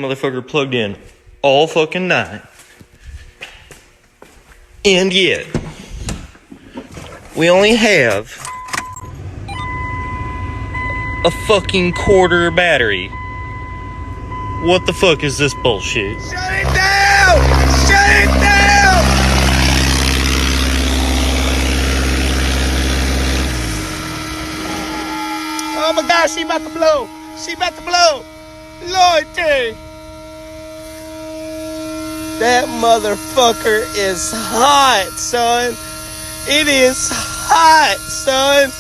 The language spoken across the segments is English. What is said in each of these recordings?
motherfucker plugged in all fucking night. And yet, we only have a fucking quarter battery. What the fuck is this bullshit? Shut it down! Shut it down! Oh my God, she about to blow. She about to blow. Lord Terry. That motherfucker is hot, son. It is hot, son.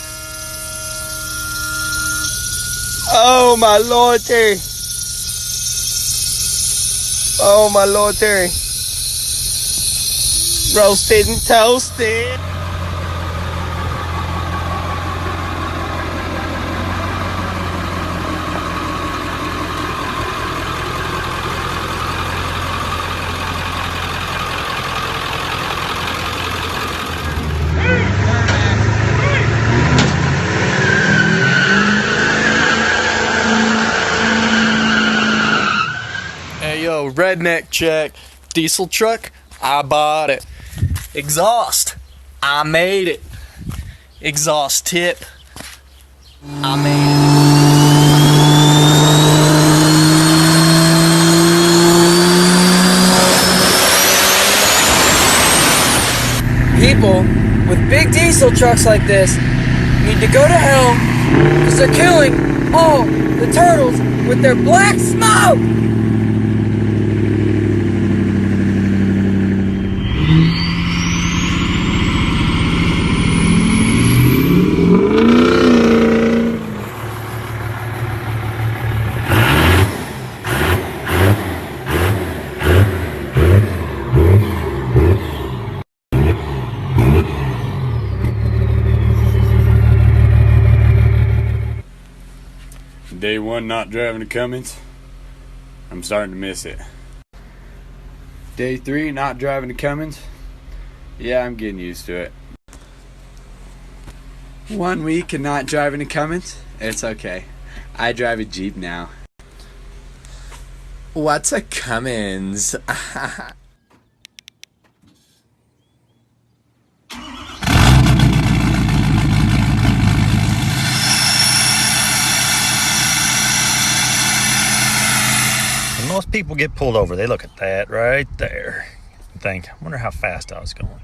Oh my Lord Terry. Oh my Lord Terry. Roasted and toasted. Hey yo, redneck check. Diesel truck, I bought it. Exhaust, I made it. Exhaust tip, I made it. People with big diesel trucks like this need to go to hell because they're killing all the turtles with their black smoke! Day one not driving a Cummins, I'm starting to miss it. Day 3 not driving a Cummins, yeah, I'm getting used to it. 1 week of not driving a Cummins, it's okay. I drive a Jeep now. What's a Cummins? Most people get pulled over. They look at that right there and think, I wonder how fast I was going.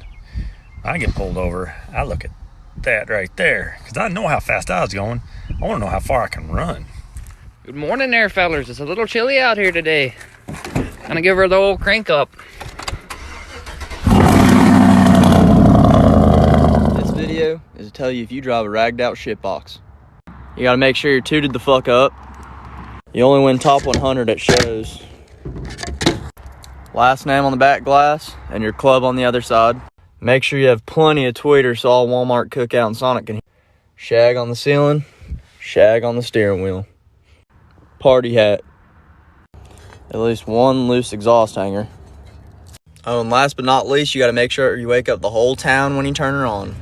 I get pulled over. I look at that right there because I know how fast I was going. I want to know how far I can run. Good morning there, fellers. It's a little chilly out here today. Gonna give her the old crank up. This video is to tell you if you drive a ragged out shitbox, you gotta make sure you're tooted the fuck up. You only win top 100 at shows. Last name on the back glass and your club on the other side. Make sure you have plenty of tweeters so all Walmart, Cookout, and Sonic can hear. Shag on the ceiling, shag on the steering wheel. Party hat. At least one loose exhaust hanger. Oh, and last but not least, you gotta make sure you wake up the whole town when you turn her on.